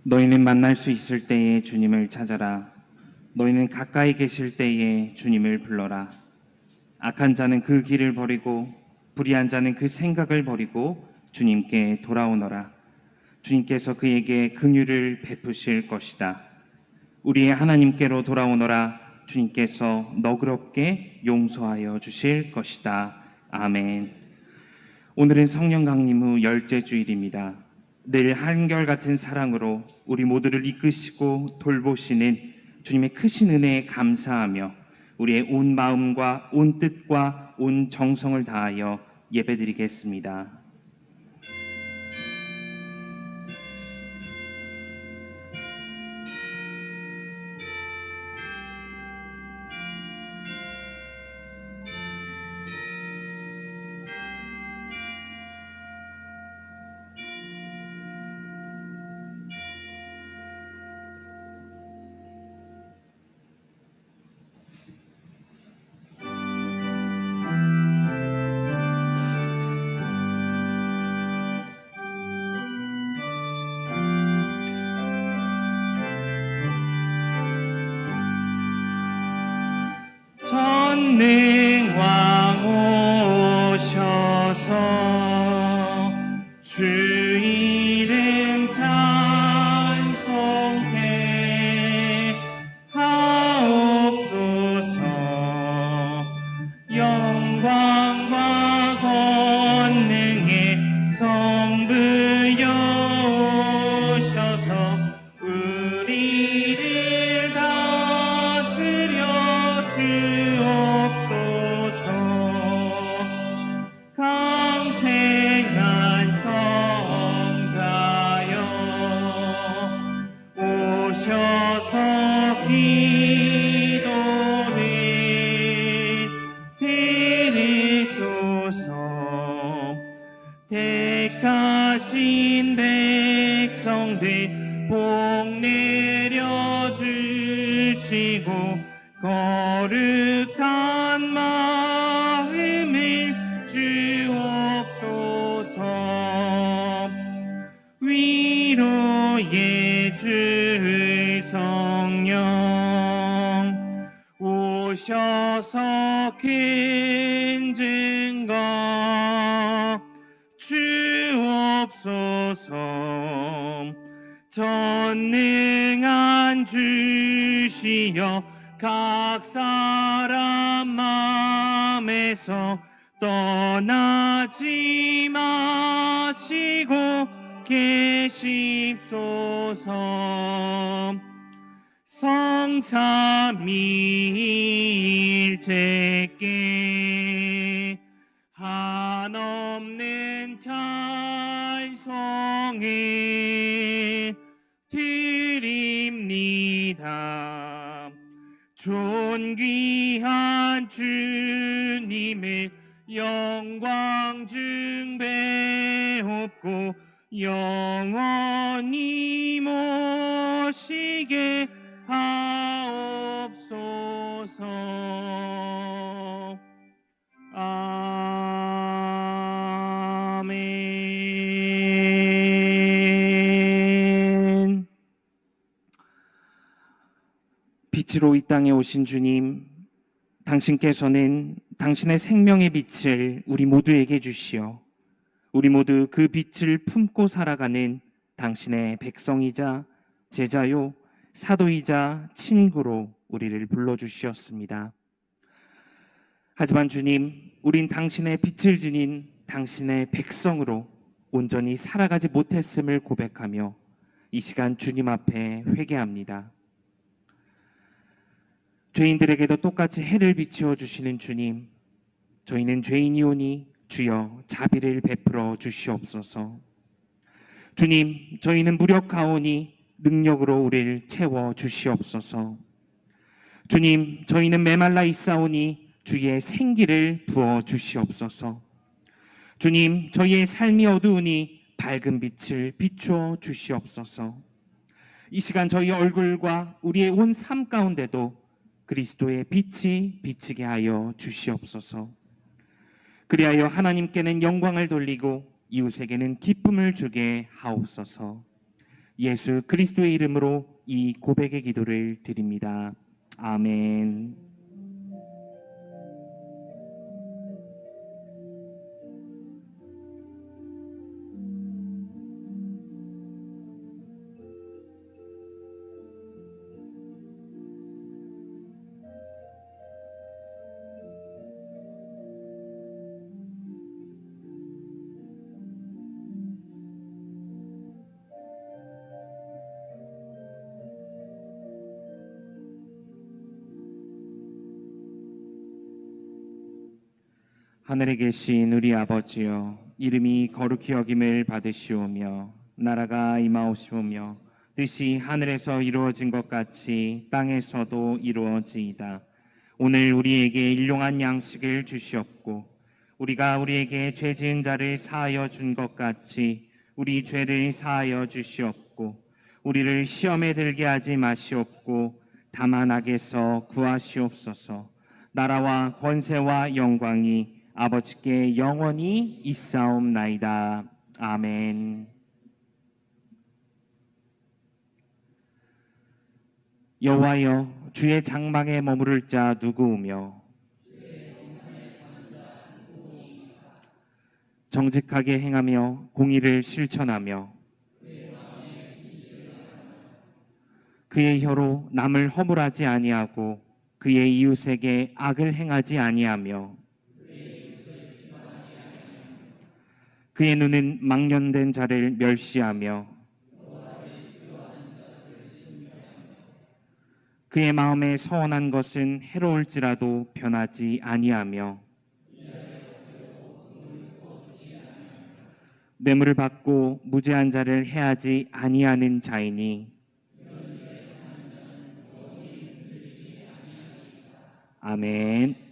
너희는 만날 수 있을 때에 주님을 찾아라. 너희는 가까이 계실 때에 주님을 불러라. 악한 자는 그 길을 버리고 불의한 자는 그 생각을 버리고 주님께 돌아오너라. 주님께서 그에게 긍휼을 베푸실 것이다. 우리의 하나님께로 돌아오너라. 주님께서 너그럽게 용서하여 주실 것이다. 아멘. 오늘은 성령 강림 후 10째 주일입니다. 늘 한결같은 사랑으로 우리 모두를 이끄시고 돌보시는 주님의 크신 은혜에 감사하며 우리의 온 마음과 온 뜻과 온 정성을 다하여 예배드리겠습니다. 전능왕 오셔서 주 이름 찬송해 하옵소서. 영광과 권능의 성부여 오셔서 우리를 다스려 주옵소서. 강생한 성자여 오셔서 기도를 들으소서. 택하신 백성들 복 내려주시고 거룩한 마음을 주옵소서. 위로의 주 성령 오셔서 큰 증거 주옵소서. 전능한 주시여 각 사람 마음에서 떠나지 마시고 계십소서. 성삼위일체께 한없는 찬송을 드립니다. 존귀한 주님을 영광 중배옵고 영원히 모시게 하옵소서. 아멘. 빛으로 이 땅에 오신 주님, 당신께서는 당신의 생명의 빛을 우리 모두에게 주시어 우리 모두 그 빛을 품고 살아가는 당신의 백성이자 제자요 사도이자 친구로 우리를 불러주셨습니다. 하지만 주님, 우린 당신의 빛을 지닌 당신의 백성으로 온전히 살아가지 못했음을 고백하며 이 시간 주님 앞에 회개합니다. 죄인들에게도 똑같이 해를 비추어 주시는 주님, 저희는 죄인이오니 주여 자비를 베풀어 주시옵소서. 주님, 저희는 무력하오니 능력으로 우리를 채워 주시옵소서. 주님, 저희는 메말라 있사오니 주의 생기를 부어 주시옵소서. 주님, 저희의 삶이 어두우니 밝은 빛을 비추어 주시옵소서. 이 시간 저희 얼굴과 우리의 온 삶 가운데도 그리스도의 빛이 비치게 하여 주시옵소서. 그리하여 하나님께는 영광을 돌리고 이웃에게는 기쁨을 주게 하옵소서. 예수 그리스도의 이름으로 이 고백의 기도를 드립니다. 아멘. 하늘에 계신 우리 아버지여, 이름이 거룩히 여김을 받으시오며 나라가 임하오시오며 뜻이 하늘에서 이루어진 것 같이 땅에서도 이루어지이다. 오늘 우리에게 일용할 양식을 주시옵고 우리가 우리에게 죄 지은 자를 사하여 준 것 같이 우리 죄를 사하여 주시옵고 우리를 시험에 들게 하지 마시옵고 다만 악에서 구하시옵소서. 나라와 권세와 영광이 아버지께 영원히 있사옵나이다. 아멘. 여호와여, 주의 장막에 머무를 자 누구오며 정직하게 행하며 공의를 실천하며 그의 혀로 남을 허물하지 아니하고 그의 이웃에게 악을 행하지 아니하며 그의 눈은 망령된 자를 멸시하며 그의 마음에 서원한 것은 해로울지라도 변하지 아니하며 뇌물을 받고 무죄한 자를 해하지 아니하는 자이니 아멘.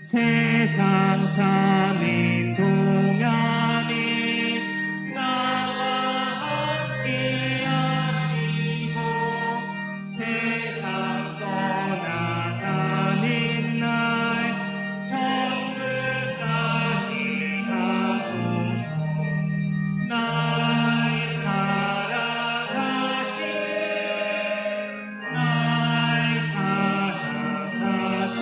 세상 사는 동안에 나와 함께 하시고 세상 떠나가는 날 천국까지 가소서. 날 사랑하신 날 사랑하신 날 사랑하신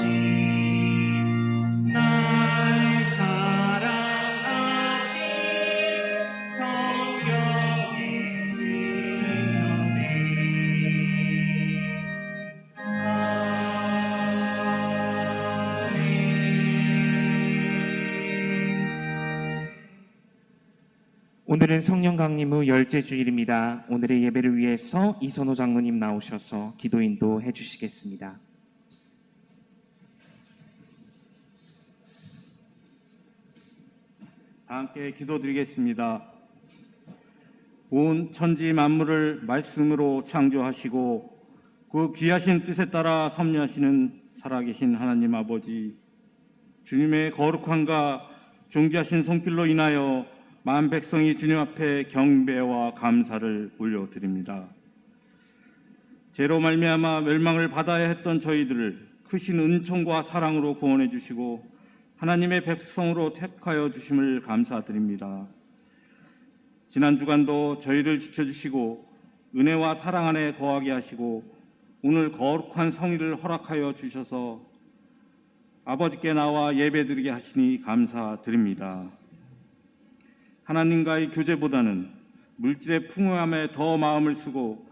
오늘은 성령 강림 후 열째 주일입니다. 오늘의 예배를 위해서 이선호 장로님 나오셔서 기도 인도해 주시겠습니다. 다 함께 기도드리겠습니다. 온 천지 만물을 말씀으로 창조하시고 그 귀하신 뜻에 따라 섭리하시는 살아계신 하나님 아버지, 주님의 거룩함과 존귀하신 손길로 인하여 만 백성이 주님 앞에 경배와 감사를 올려드립니다. 죄로 말미암아 멸망을 받아야 했던 저희들을 크신 은총과 사랑으로 구원해 주시고 하나님의 백성으로 택하여 주심을 감사드립니다. 지난 주간도 저희를 지켜주시고 은혜와 사랑 안에 거하게 하시고 오늘 거룩한 성의를 허락하여 주셔서 아버지께 나와 예배드리게 하시니 감사드립니다. 하나님과의 교제보다는 물질의 풍요함에 더 마음을 쓰고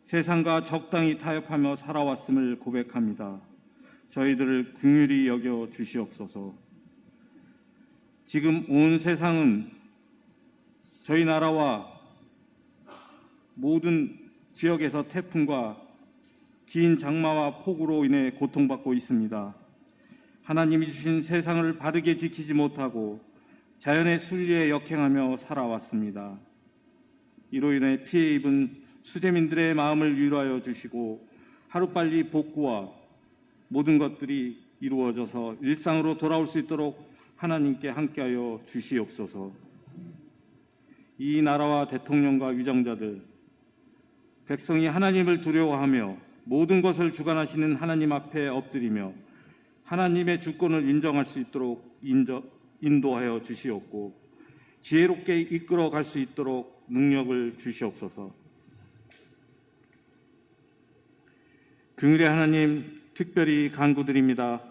세상과 적당히 타협하며 살아왔음을 고백합니다. 저희들을 긍휼히 여겨 주시옵소서. 지금 온 세상은 저희 나라와 모든 지역에서 태풍과 긴 장마와 폭우로 인해 고통받고 있습니다. 하나님이 주신 세상을 바르게 지키지 못하고 자연의 순리에 역행하며 살아왔습니다. 이로 인해 피해 입은 수재민들의 마음을 위로하여 주시고 하루빨리 복구와 모든 것들이 이루어져서 일상으로 돌아올 수 있도록 하나님께 함께하여 주시옵소서. 이 나라와 대통령과 위정자들, 백성이 하나님을 두려워하며 모든 것을 주관하시는 하나님 앞에 엎드리며 하나님의 주권을 인정할 수 있도록 인도하여 주시옵고 지혜롭게 이끌어 갈 수 있도록 능력을 주시옵소서. 긍휼의 하나님, 특별히 간구드립니다.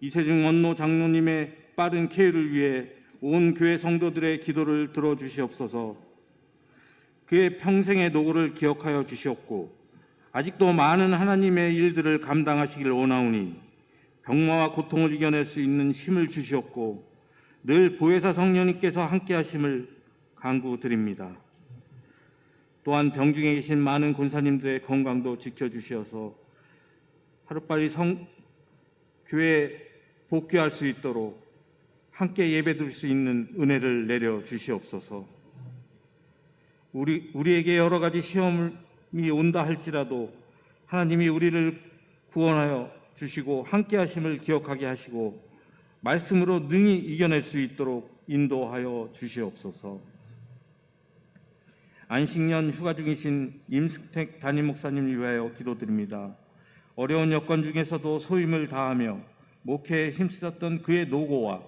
이세중 원로 장로님의 빠른 쾌유를 위해 온 교회 성도들의 기도를 들어주시옵소서. 그의 평생의 노고를 기억하여 주시옵고 아직도 많은 하나님의 일들을 감당하시길 원하오니 병마와 고통을 이겨낼 수 있는 힘을 주시옵고 늘 보혜사 성령님께서 함께 하심을 간구드립니다. 또한 병중에 계신 많은 권사님들의 건강도 지켜주시어서 하루빨리 교회에 복귀할 수 있도록 함께 예배드릴 수 있는 은혜를 내려 주시옵소서. 우리에게 여러 가지 시험이 온다 할지라도 하나님이 우리를 구원하여 주시고 함께 하심을 기억하게 하시고 말씀으로 능히 이겨낼 수 있도록 인도하여 주시옵소서. 안식년 휴가 중이신 임승택 담임 목사님을 위하여 기도드립니다. 어려운 여건 중에서도 소임을 다하며 목회에 힘쓰셨던 그의 노고와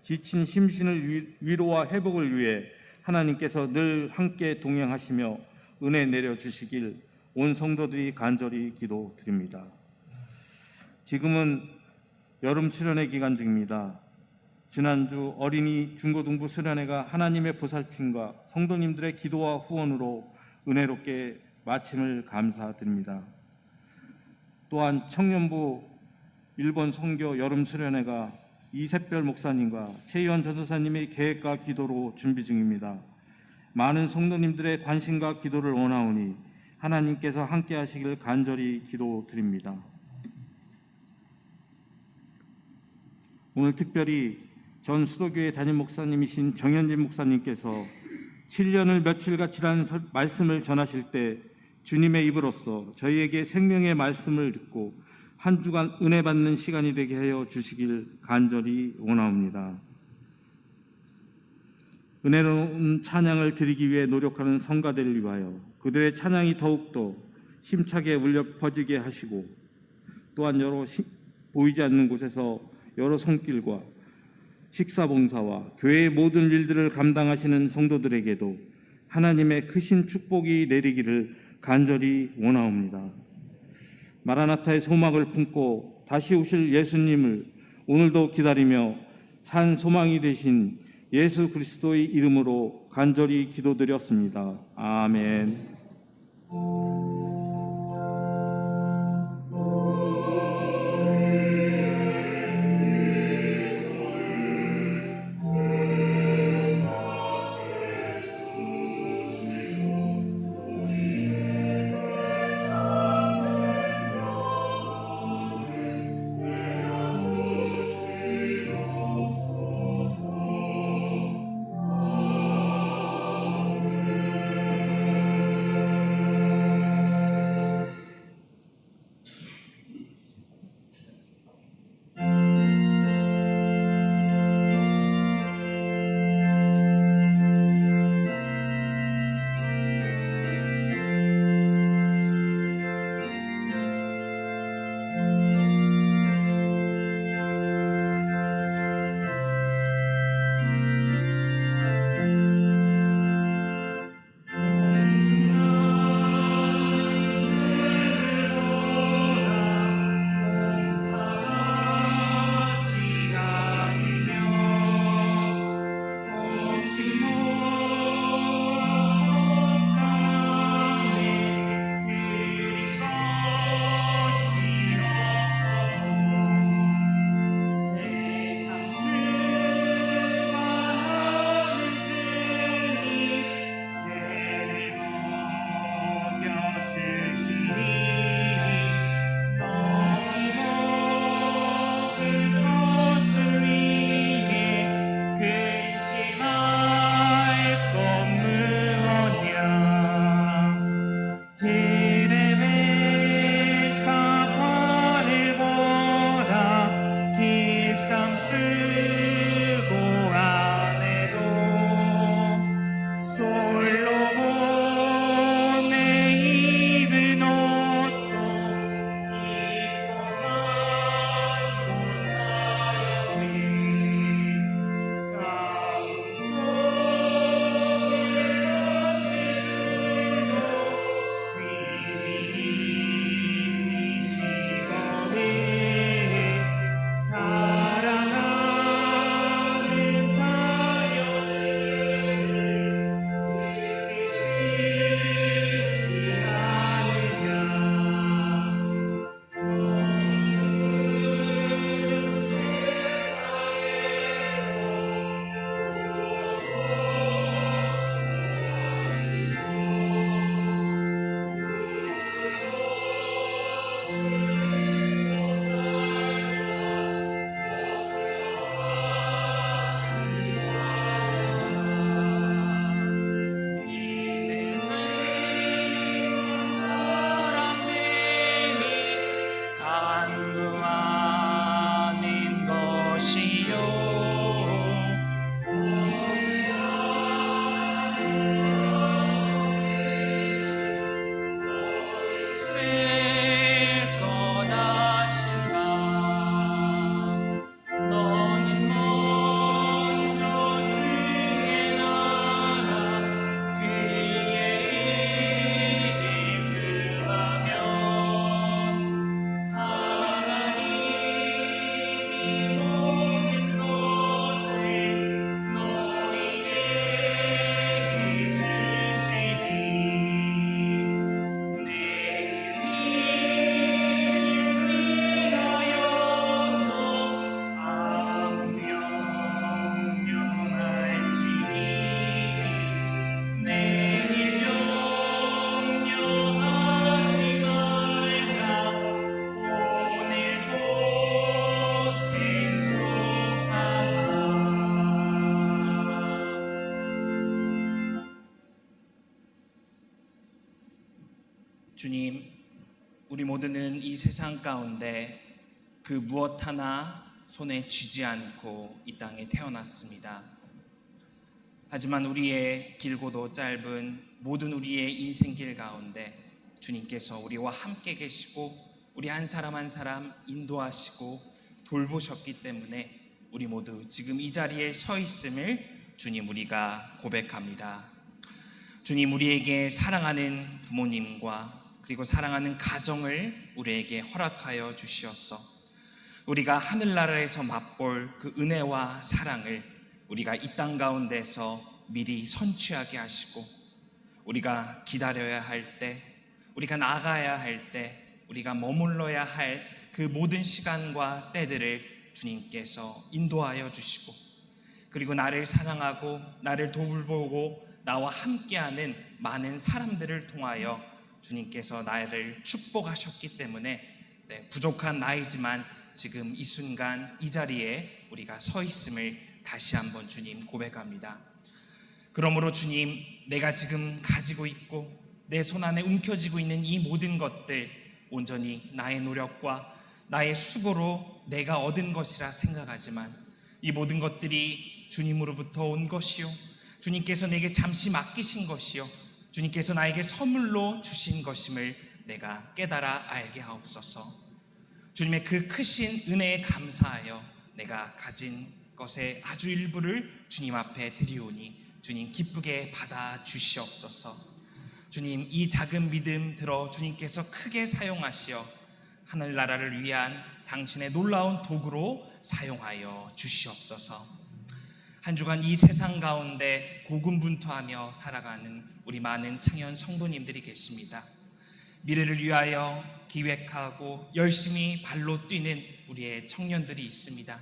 지친 심신을 위로와 회복을 위해 하나님께서 늘 함께 동행하시며 은혜 내려주시길 온 성도들이 간절히 기도드립니다. 지금은 여름 수련회 기간 중입니다. 지난주 어린이 중고등부 수련회가 하나님의 보살핌과 성도님들의 기도와 후원으로 은혜롭게 마침을 감사드립니다. 또한 청년부 일본 선교 여름 수련회가 이샛별 목사님과 최희원 전도사님의 계획과 기도로 준비 중입니다. 많은 성도님들의 관심과 기도를 원하오니 하나님께서 함께 하시길 간절히 기도드립니다. 오늘 특별히 전 수도교회 담임 목사님이신 정현진 목사님께서 7년을 며칠같이 지난 말씀을 전하실 때 주님의 입으로써 저희에게 생명의 말씀을 듣고 한 주간 은혜 받는 시간이 되게 하여 주시길 간절히 원하옵니다. 은혜로운 찬양을 드리기 위해 노력하는 성가대를 위하여 그들의 찬양이 더욱더 힘차게 울려 퍼지게 하시고 또한 보이지 않는 곳에서 여러 손길과 식사봉사와 교회의 모든 일들을 감당하시는 성도들에게도 하나님의 크신 축복이 내리기를 간절히 원하옵니다. 마라나타의 소망을 품고 다시 오실 예수님을 오늘도 기다리며 산 소망이 되신 예수 그리스도의 이름으로 간절히 기도드렸습니다. 아멘. 솔로몬 내 입은 옷도 입고만 못하여니 강성을 위히 시거니 사랑하는 자녀를 잊지 않으냐 온 사람들이 간구하는 것이요 쓸 거다신가 너는 먼저 주의 나라 그의 일을 구하면 하나님이 모든 것을 너희에게 주시리 내 이름을 위하여서 아무 명령할지니 내일 염려하지 말라 오늘도 생존하라. 주님, 우리 모두는 이 세상 가운데 그 무엇 하나 손에 쥐지 않고 이 땅에 태어났습니다. 하지만 우리의 길고도 짧은 모든 우리의 인생길 가운데 주님께서 우리와 함께 계시고 우리 한 사람 한 사람 인도하시고 돌보셨기 때문에 우리 모두 지금 이 자리에 서 있음을 주님 우리가 고백합니다. 주님, 우리에게 사랑하는 부모님과 그리고 사랑하는 가정을 우리에게 허락하여 주시옵소. 우리가 하늘나라에서 맛볼 그 은혜와 사랑을 우리가 이 땅 가운데서 미리 선취하게 하시고 우리가 기다려야 할 때, 우리가 나가야 할 때, 우리가 머물러야 할 그 모든 시간과 때들을 주님께서 인도하여 주시고 그리고 나를 사랑하고 나를 돌보고 나와 함께하는 많은 사람들을 통하여 주님께서 나를 축복하셨기 때문에 부족한 나이지만 지금 이 순간 이 자리에 우리가 서 있음을 다시 한번 주님 고백합니다. 그러므로 주님, 내가 지금 가지고 있고 내 손 안에 움켜쥐고 있는 이 모든 것들 온전히 나의 노력과 나의 수고로 내가 얻은 것이라 생각하지만 이 모든 것들이 주님으로부터 온 것이요 주님께서 내게 잠시 맡기신 것이요 주님께서 나에게 선물로 주신 것임을 내가 깨달아 알게 하옵소서. 주님의 그 크신 은혜에 감사하여 내가 가진 것의 아주 일부를 주님 앞에 드리오니 주님 기쁘게 받아 주시옵소서. 주님, 이 작은 믿음 들어 주님께서 크게 사용하시어 하늘나라를 위한 당신의 놀라운 도구로 사용하여 주시옵소서. 한 주간 이 세상 가운데 고군분투하며 살아가는 우리 많은 창현 성도님들이 계십니다. 미래를 위하여 기획하고 열심히 발로 뛰는 우리의 청년들이 있습니다.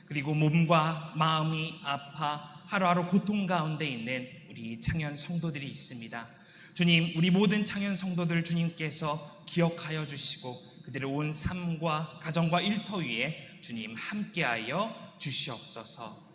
그리고 몸과 마음이 아파 하루하루 고통 가운데 있는 우리 창현 성도들이 있습니다. 주님, 우리 모든 창현 성도들 주님께서 기억하여 주시고 그들의 온 삶과 가정과 일터 위에 주님 함께하여 주시옵소서.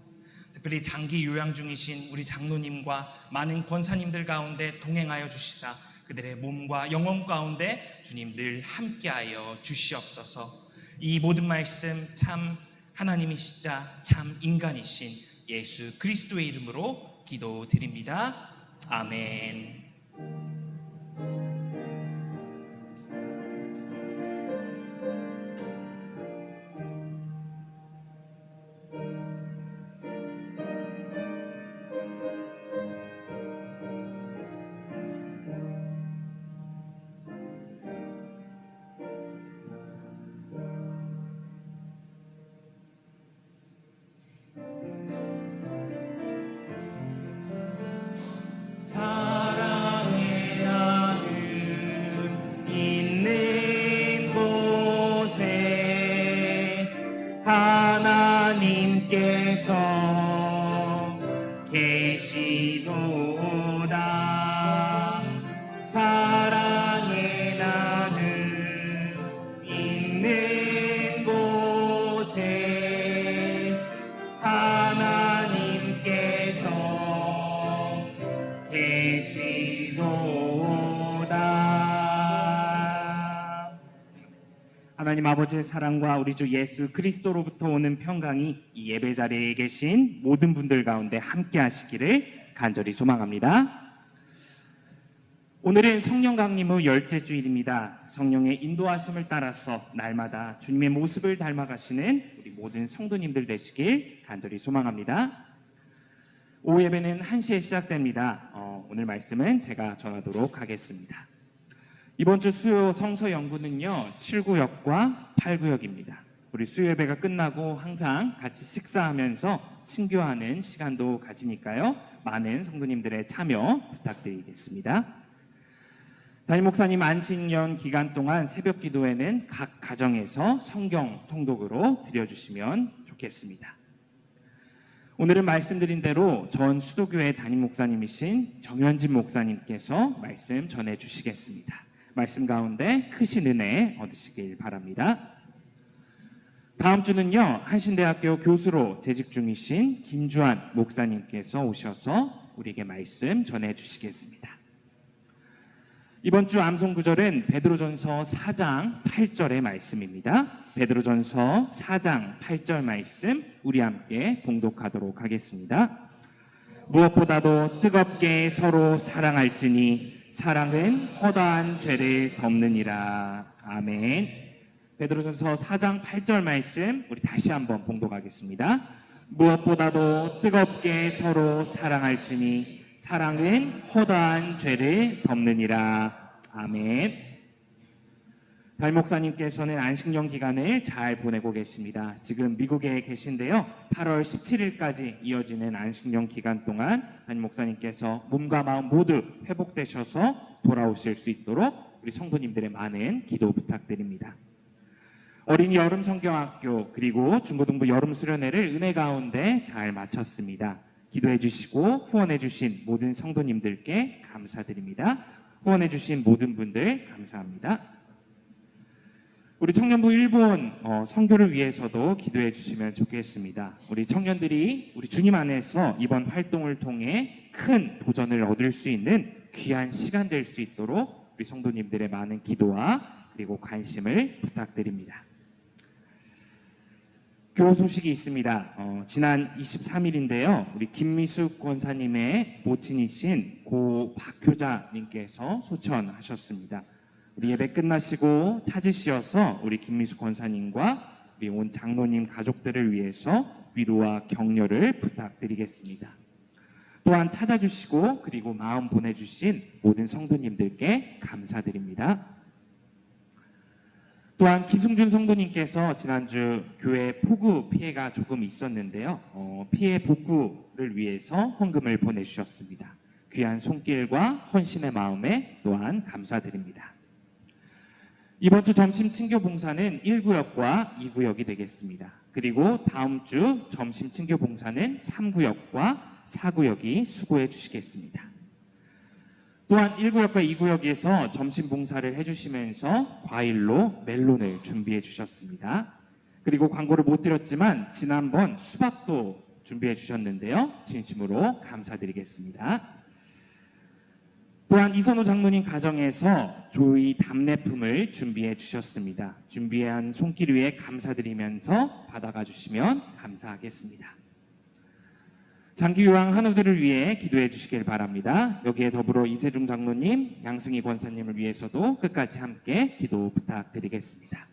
특별히 장기 요양 중이신 우리 장로님과 많은 권사님들 가운데 동행하여 주시사 그들의 몸과 영혼 가운데 주님 늘 함께하여 주시옵소서. 이 모든 말씀 참 하나님이시자 참 인간이신 예수 그리스도의 이름으로 기도드립니다. 아멘. 사랑의 나눔 있는 곳에 하나님께서 계시도다. 사랑의 나눔 있는 곳에 하나님께서 계시도다. 하나님 아버지의 사랑과 우리 주 예수 그리스도로부터 오는 평강이 이 예배 자리에 계신 모든 분들 가운데 함께 하시기를 간절히 소망합니다. 오늘은 성령 강림 후 열째 주일입니다. 성령의 인도하심을 따라서 날마다 주님의 모습을 닮아가시는 우리 모든 성도님들 되시길 간절히 소망합니다. 오후 예배는 1시에 시작됩니다. 오늘 말씀은 제가 전하도록 하겠습니다. 이번 주 수요 성서 연구는요 7구역과 8구역입니다. 우리 수요 예배가 끝나고 항상 같이 식사하면서 친교하는 시간도 가지니까요 많은 성도님들의 참여 부탁드리겠습니다. 담임 목사님 안식년 기간 동안 새벽 기도회는 각 가정에서 성경 통독으로 드려주시면 좋겠습니다. 오늘은 말씀드린 대로 전 수도교회 담임 목사님이신 정현진 목사님께서 말씀 전해주시겠습니다. 말씀 가운데 크신 은혜 얻으시길 바랍니다. 다음 주는요 한신대학교 교수로 재직 중이신 김주한 목사님께서 오셔서 우리에게 말씀 전해주시겠습니다. 이번 주 암송 구절은 베드로전서 4장 8절의 말씀입니다. 베드로전서 4장 8절 말씀 우리 함께 봉독하도록 하겠습니다. 무엇보다도 뜨겁게 서로 사랑할지니 사랑은 허다한 죄를 덮느니라. 아멘. 베드로전서 4장 8절 말씀 우리 다시 한번 봉독하겠습니다. 무엇보다도 뜨겁게 서로 사랑할지니 사랑은 허다한 죄를 덮느니라. 아멘. 담임 목사님께서는 안식년 기간을 잘 보내고 계십니다. 지금 미국에 계신데요 8월 17일까지 이어지는 안식년 기간 동안 담임 목사님께서 몸과 마음 모두 회복되셔서 돌아오실 수 있도록 우리 성도님들의 많은 기도 부탁드립니다. 어린이 여름 성경학교 그리고 중고등부 여름 수련회를 은혜 가운데 잘 마쳤습니다. 기도해 주시고 후원해 주신 모든 성도님들께 감사드립니다. 후원해 주신 모든 분들 감사합니다. 우리 청년부 일본 선교를 위해서도 기도해 주시면 좋겠습니다. 우리 청년들이 우리 주님 안에서 이번 활동을 통해 큰 도전을 얻을 수 있는 귀한 시간 될 수 있도록 우리 성도님들의 많은 기도와 그리고 관심을 부탁드립니다. 교우 소식이 있습니다. 지난 23일인데요. 우리 김미숙 권사님의 모친이신 고 박효자님께서 소천하셨습니다. 우리 예배 끝나시고 찾으시어서 우리 김미숙 권사님과 우리 온 장로님 가족들을 위해서 위로와 격려를 부탁드리겠습니다. 또한 찾아주시고 그리고 마음 보내주신 모든 성도님들께 감사드립니다. 또한 기승준 성도님께서 지난주 교회 폭우 피해가 조금 있었는데요. 피해 복구를 위해서 헌금을 보내주셨습니다. 귀한 손길과 헌신의 마음에 또한 감사드립니다. 이번 주 점심 친교 봉사는 1구역과 2구역이 되겠습니다. 그리고 다음 주 점심 친교 봉사는 3구역과 4구역이 수고해 주시겠습니다. 또한 1구역과 2구역에서 점심 봉사를 해주시면서 과일로 멜론을 준비해 주셨습니다. 그리고 광고를 못 드렸지만 지난번 수박도 준비해 주셨는데요. 진심으로 감사드리겠습니다. 또한 이선호 장로님 가정에서 조의 답례품을 준비해 주셨습니다. 준비한 손길 위에 감사드리면서 받아가 주시면 감사하겠습니다. 장기요양 한우들을 위해 기도해 주시길 바랍니다. 여기에 더불어 이세중 장로님, 양승희 권사님을 위해서도 끝까지 함께 기도 부탁드리겠습니다.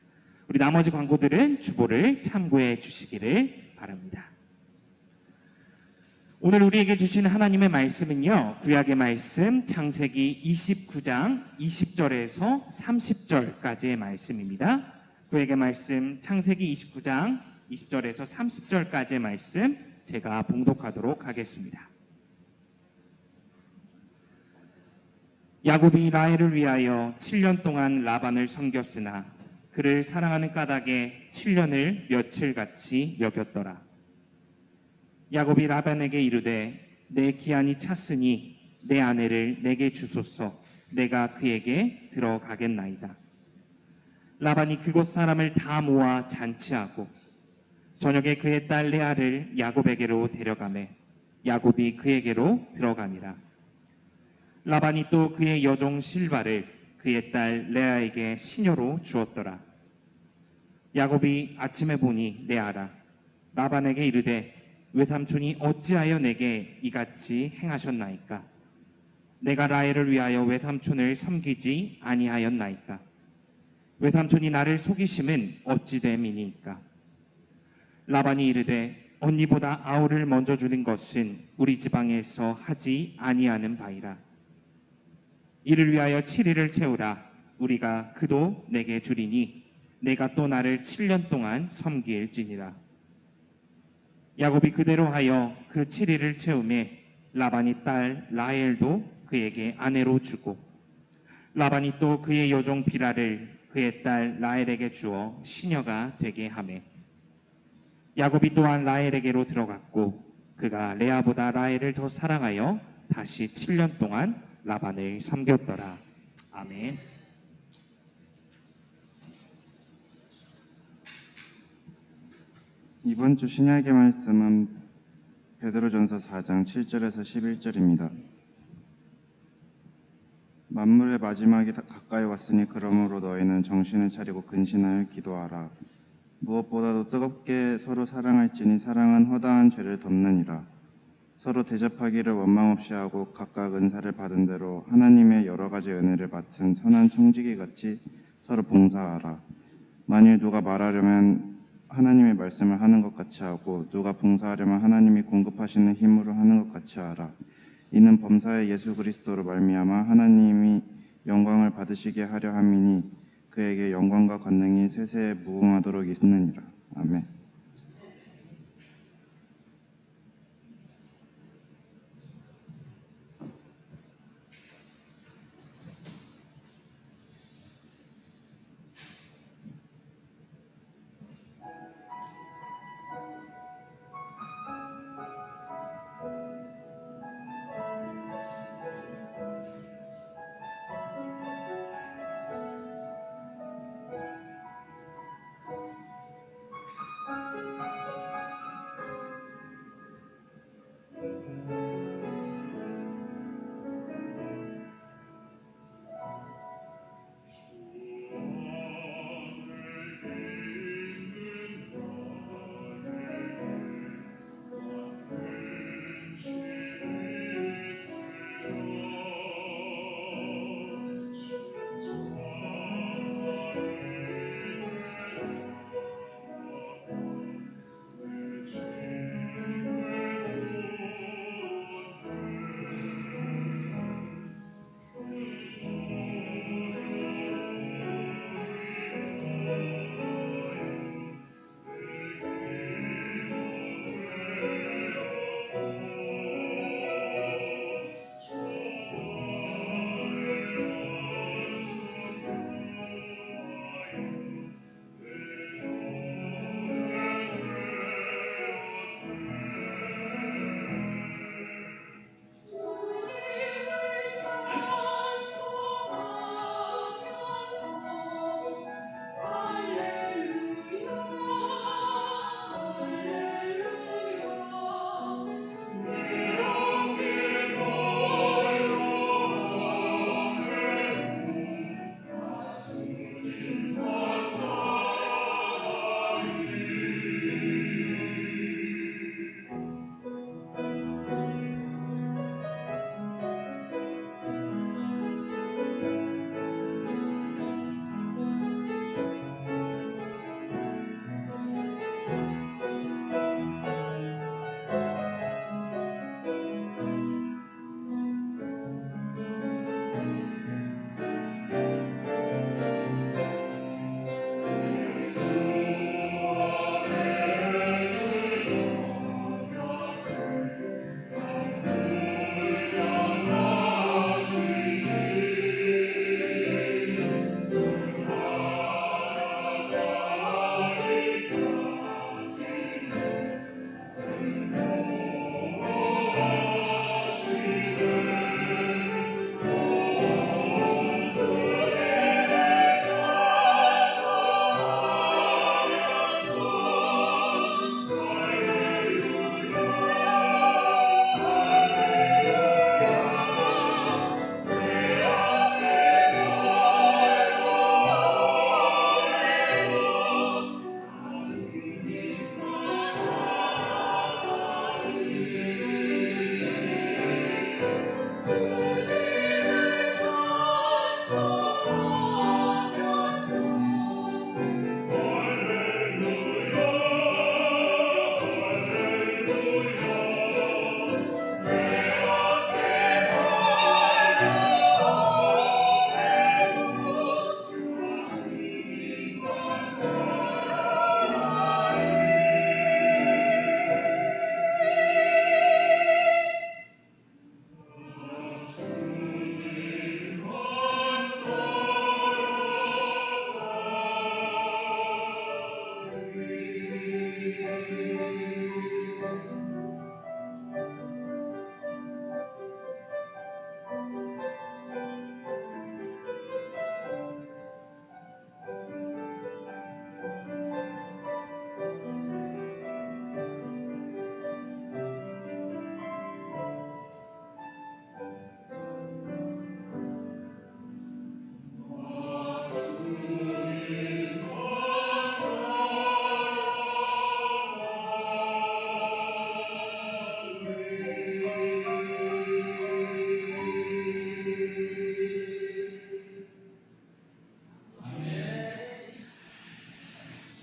우리 나머지 광고들은 주보를 참고해 주시기를 바랍니다. 오늘 우리에게 주신 하나님의 말씀은요, 구약의 말씀 창세기 29장 20절에서 30절까지의 말씀입니다. 구약의 말씀 창세기 29장 20절에서 30절까지의 말씀 제가 봉독하도록 하겠습니다. 야곱이 라헬을 위하여 7년 동안 라반을 섬겼으나 그를 사랑하는 까닭에 7년을 며칠같이 여겼더라. 야곱이 라반에게 이르되 내 기한이 찼으니 내 아내를 내게 주소서. 내가 그에게 들어가겠나이다. 라반이 그곳 사람을 다 모아 잔치하고 저녁에 그의 딸 레아를 야곱에게로 데려가매 야곱이 그에게로 들어가니라. 라반이 또 그의 여종 실바를 그의 딸 레아에게 시녀로 주었더라. 야곱이 아침에 보니 레아라. 라반에게 이르되 외삼촌이 어찌하여 내게 이같이 행하셨나이까? 내가 라헬을 위하여 외삼촌을 섬기지 아니하였나이까? 외삼촌이 나를 속이심은 어찌 됨이니까? 라반이 이르되 언니보다 아우를 먼저 주는 것은 우리 지방에서 하지 아니하는 바이라. 이를 위하여 7일을 채우라. 우리가 그도 내게 주리니 내가 또 나를 7년 동안 섬길지니라. 야곱이 그대로 하여 그 7일을 채우매 라반이 딸 라헬도 그에게 아내로 주고 라반이 또 그의 여종 비라를 그의 딸 라헬에게 주어 시녀가 되게 하매 야곱이 또한 라헬에게로 들어갔고 그가 레아보다 라헬을 더 사랑하여 다시 7년 동안 라반을 섬겼더라. 아멘. 이번 주 신약의 말씀은 베드로전서 4장 7절에서 11절입니다. 만물의 마지막이 가까이 왔으니 그러므로 너희는 정신을 차리고 근신하여 기도하라. 무엇보다도 뜨겁게 서로 사랑할지니 사랑은 허다한 죄를 덮느니라. 서로 대접하기를 원망 없이 하고 각각 은사를 받은 대로 하나님의 여러 가지 은혜를 맡은 선한 청지기 같이 서로 봉사하라. 만일 누가 말하려면 하나님의 말씀을 하는 것 같이 하고 누가 봉사하려면 하나님이 공급하시는 힘으로 하는 것 같이 하라. 이는 범사의 예수 그리스도로 말미암아 하나님이 영광을 받으시게 하려 함이니 그에게 영광과 권능이 세세에 무궁하도록 있느니라. 아멘.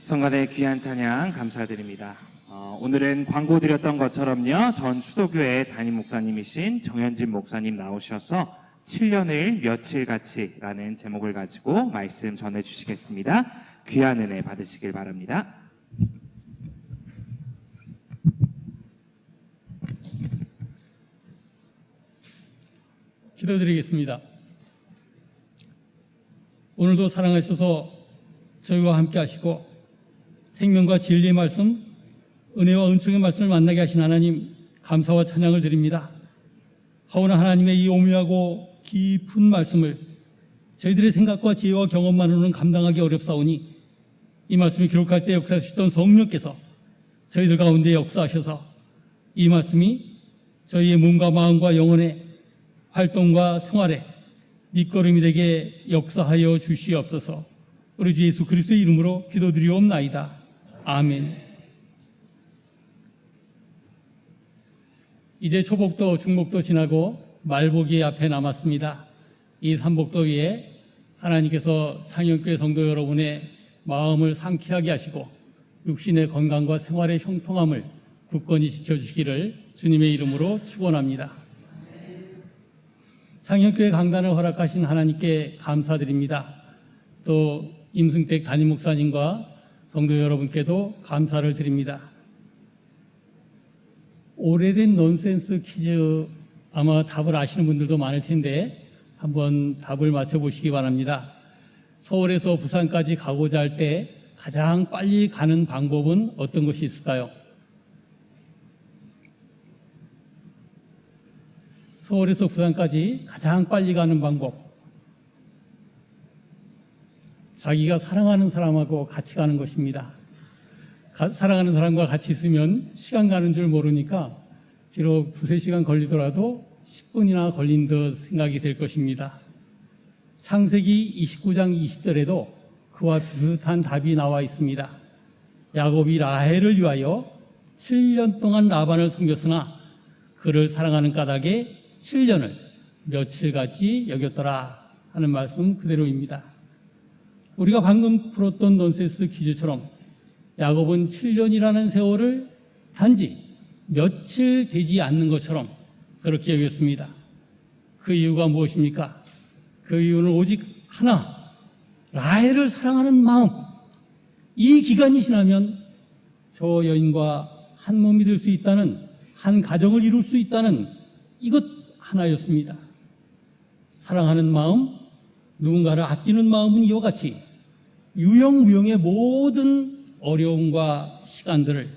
성가대 귀한 찬양 감사드립니다. 오늘은 광고 드렸던 것처럼요, 전 수도교회 담임 목사님이신 정현진 목사님 나오셔서 7년을 며칠같이라는 제목을 가지고 말씀 전해주시겠습니다. 귀한 은혜 받으시길 바랍니다. 기도드리겠습니다. 오늘도 사랑하셔서 저희와 함께 하시고 생명과 진리의 말씀, 은혜와 은총의 말씀을 만나게 하신 하나님, 감사와 찬양을 드립니다. 하오나 하나님의 이 오묘하고 깊은 말씀을 저희들의 생각과 지혜와 경험만으로는 감당하기 어렵사오니 이 말씀을 기록할 때 역사하셨던 성령께서 저희들 가운데 역사하셔서 이 말씀이 저희의 몸과 마음과 영혼의 활동과 생활에 밑거름이 되게 역사하여 주시옵소서. 우리 주 예수 그리스도의 이름으로 기도드리옵나이다. 아멘. 이제 초복도 중복도 지나고 말복이 앞에 남았습니다. 이 삼복도위에 하나님께서 창현교회 성도 여러분의 마음을 상쾌하게 하시고 육신의 건강과 생활의 형통함을 굳건히 지켜주시기를 주님의 이름으로 축원합니다. 창현교회 강단을 허락하신 하나님께 감사드립니다. 또 임승택 담임 목사님과 성도 여러분께도 감사를 드립니다. 오래된 넌센스 퀴즈 아마 답을 아시는 분들도 많을 텐데 한번 답을 맞춰보시기 바랍니다. 서울에서 부산까지 가고자 할 때 가장 빨리 가는 방법은 어떤 것이 있을까요? 서울에서 부산까지 가장 빨리 가는 방법. 자기가 사랑하는 사람하고 같이 가는 것입니다. 사랑하는 사람과 같이 있으면 시간 가는 줄 모르니까 비록 2-3시간 걸리더라도 10분이나 걸린 듯 생각이 될 것입니다. 창세기 29장 20절에도 그와 비슷한 답이 나와 있습니다. 야곱이 라헬을 위하여 7년 동안 라반을 섬겼으나 그를 사랑하는 까닭에 7년을 며칠같이 여겼더라 하는 말씀 그대로입니다. 우리가 방금 풀었던 넌센스 퀴즈처럼 야곱은 7년이라는 세월을 단지 며칠 되지 않는 것처럼 그렇게 여겼습니다. 그 이유가 무엇입니까? 그 이유는 오직 하나, 라헬을 사랑하는 마음. 이 기간이 지나면 저 여인과 한 몸이 될 수 있다는, 한 가정을 이룰 수 있다는 이것 하나였습니다. 사랑하는 마음, 누군가를 아끼는 마음은 이와 같이 유형무형의 모든 어려움과 시간들을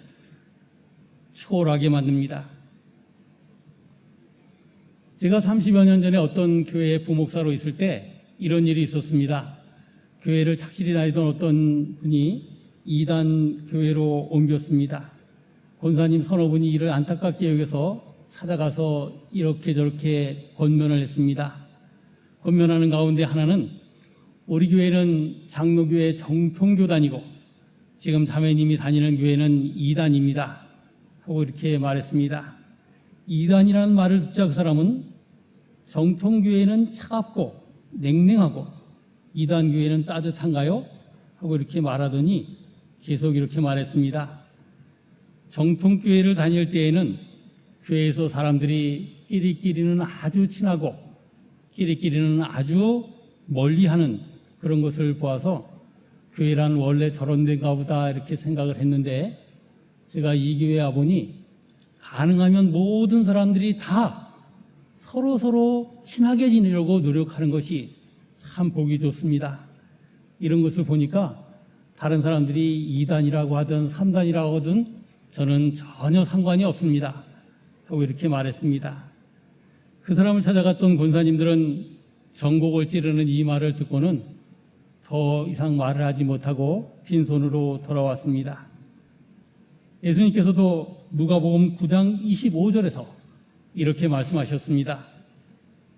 초월하게 만듭니다. 제가 30여 년 전에 어떤 교회의 부목사로 있을 때 이런 일이 있었습니다. 교회를 착실히 다니던 어떤 분이 이단 교회로 옮겼습니다. 권사님 서너 분이 이를 안타깝게 여겨서 찾아가서 이렇게 저렇게 권면을 했습니다. 권면하는 가운데 하나는 우리 교회는 장로교회 정통교단이고 지금 자매님이 다니는 교회는 이단입니다 하고 이렇게 말했습니다. 이단이라는 말을 듣자 그 사람은 정통교회는 차갑고 냉랭하고 이단교회는 따뜻한가요? 하고 이렇게 말하더니 계속 이렇게 말했습니다. 정통교회를 다닐 때에는 교회에서 사람들이 끼리끼리는 아주 친하고 끼리끼리는 아주 멀리하는 그런 것을 보아서 교회란 원래 저런 데인가 보다 이렇게 생각을 했는데 제가 이 교회에 와보니 가능하면 모든 사람들이 다 서로 친하게 지내려고 노력하는 것이 참 보기 좋습니다. 이런 것을 보니까 다른 사람들이 2단이라고 하든 3단이라고 하든 저는 전혀 상관이 없습니다 하고 이렇게 말했습니다. 그 사람을 찾아갔던 권사님들은 전곡을 찌르는 이 말을 듣고는 더 이상 말을 하지 못하고 빈손으로 돌아왔습니다. 예수님께서도 누가복음 9장 25절에서 이렇게 말씀하셨습니다.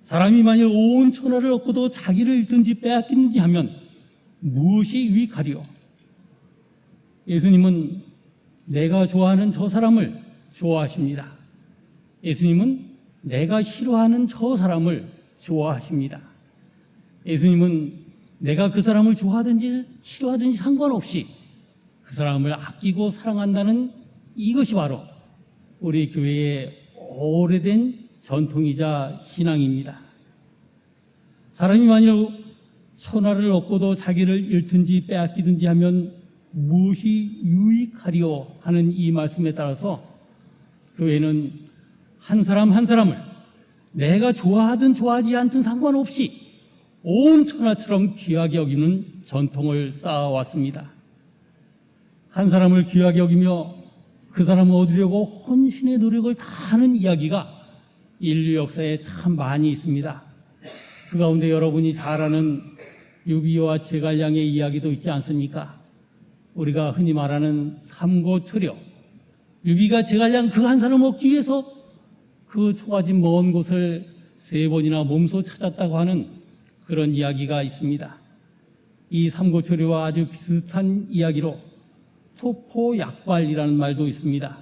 사람이 만일 온 천하를 얻고도 자기를 잃든지 빼앗기든지 하면 무엇이 유익하리요? 예수님은 내가 좋아하는 저 사람을 좋아하십니다. 예수님은 내가 싫어하는 저 사람을 좋아하십니다. 예수님은 내가 그 사람을 좋아하든지 싫어하든지 상관없이 그 사람을 아끼고 사랑한다는 이것이 바로 우리 교회의 오래된 전통이자 신앙입니다. 사람이 만일 천하를 얻고도 자기를 잃든지 빼앗기든지 하면 무엇이 유익하리요 하는 이 말씀에 따라서 교회는 한 사람 한 사람을 내가 좋아하든 좋아하지 않든 상관없이 온 천하처럼 귀하게 여기는 전통을 쌓아왔습니다. 한 사람을 귀하게 여기며 그 사람을 얻으려고 헌신의 노력을 다하는 이야기가 인류 역사에 참 많이 있습니다. 그 가운데 여러분이 잘 아는 유비와 제갈량의 이야기도 있지 않습니까? 우리가 흔히 말하는 삼고초려. 유비가 제갈량 그 한 사람 얻기 위해서 그 초가집 먼 곳을 3번이나 몸소 찾았다고 하는 그런 이야기가 있습니다. 이 삼고초려와 아주 비슷한 이야기로 토포약발이라는 말도 있습니다.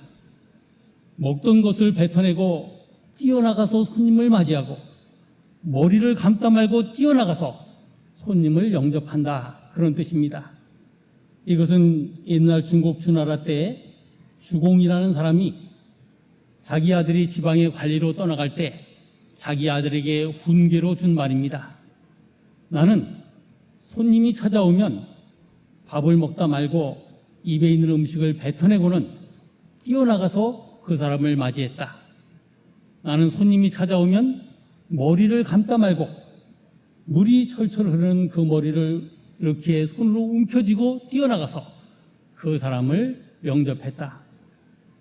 먹던 것을 뱉어내고 뛰어나가서 손님을 맞이하고 머리를 감다 말고 뛰어나가서 손님을 영접한다, 그런 뜻입니다. 이것은 옛날 중국 주나라 때 주공이라는 사람이 자기 아들이 지방의 관리로 떠나갈 때 자기 아들에게 훈계로 준 말입니다. 나는 손님이 찾아오면 밥을 먹다 말고 입에 있는 음식을 뱉어내고는 뛰어나가서 그 사람을 맞이했다. 나는 손님이 찾아오면 머리를 감다 말고 물이 철철 흐르는 그 머리를 이렇게 손으로 움켜쥐고 뛰어나가서 그 사람을 영접했다.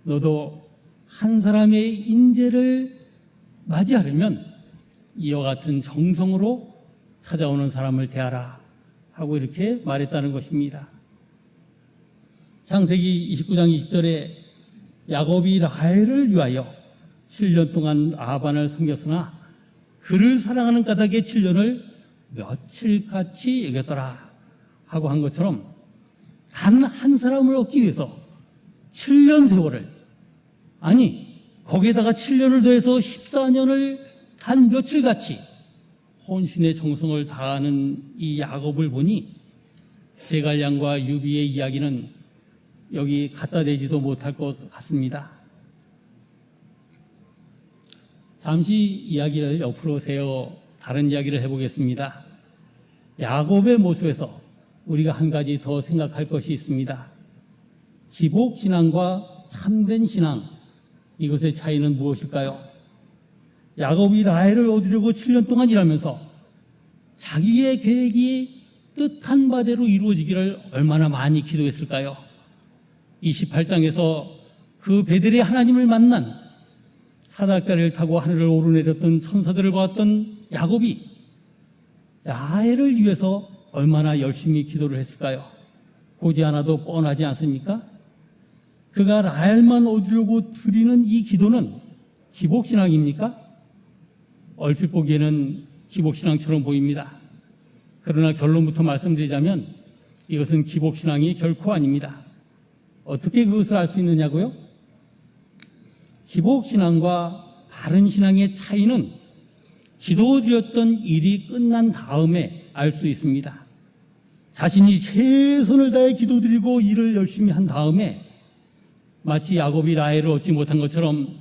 너도 한 사람의 인재를 맞이하려면 이와 같은 정성으로 찾아오는 사람을 대하라 하고 이렇게 말했다는 것입니다. 창세기 29장 20절에 야곱이 라헬을 위하여 7년 동안 라반을 섬겼으나 그를 사랑하는 까닭에 7년을 며칠같이 여겼더라 하고 한 것처럼 단 한 사람을 얻기 위해서 7년 세월을, 아니 거기에다가 7년을 더해서 14년을 단 며칠같이 혼신의 정성을 다하는 이 야곱을 보니 제갈량과 유비의 이야기는 여기 갖다 대지도 못할 것 같습니다. 잠시 이야기를 옆으로 세워 다른 이야기를 해보겠습니다. 야곱의 모습에서 우리가 한 가지 더 생각할 것이 있습니다. 기복신앙과 참된 신앙, 이것의 차이는 무엇일까요? 야곱이 라헬을 얻으려고 7년 동안 일하면서 자기의 계획이 뜻한 바대로 이루어지기를 얼마나 많이 기도했을까요? 28장에서 그 베델의 하나님을 만난 사닥다리를 타고 하늘을 오르내렸던 천사들을 보았던 야곱이 라헬을 위해서 얼마나 열심히 기도를 했을까요? 보지 않아도 뻔하지 않습니까? 그가 라헬만 얻으려고 드리는 이 기도는 기복신앙입니까? 얼핏 보기에는 기복신앙처럼 보입니다. 그러나 결론부터 말씀드리자면 이것은 기복신앙이 결코 아닙니다. 어떻게 그것을 알 수 있느냐고요? 기복신앙과 바른 신앙의 차이는 기도드렸던 일이 끝난 다음에 알 수 있습니다. 자신이 최선을 다해 기도드리고 일을 열심히 한 다음에 마치 야곱이 라헬을 얻지 못한 것처럼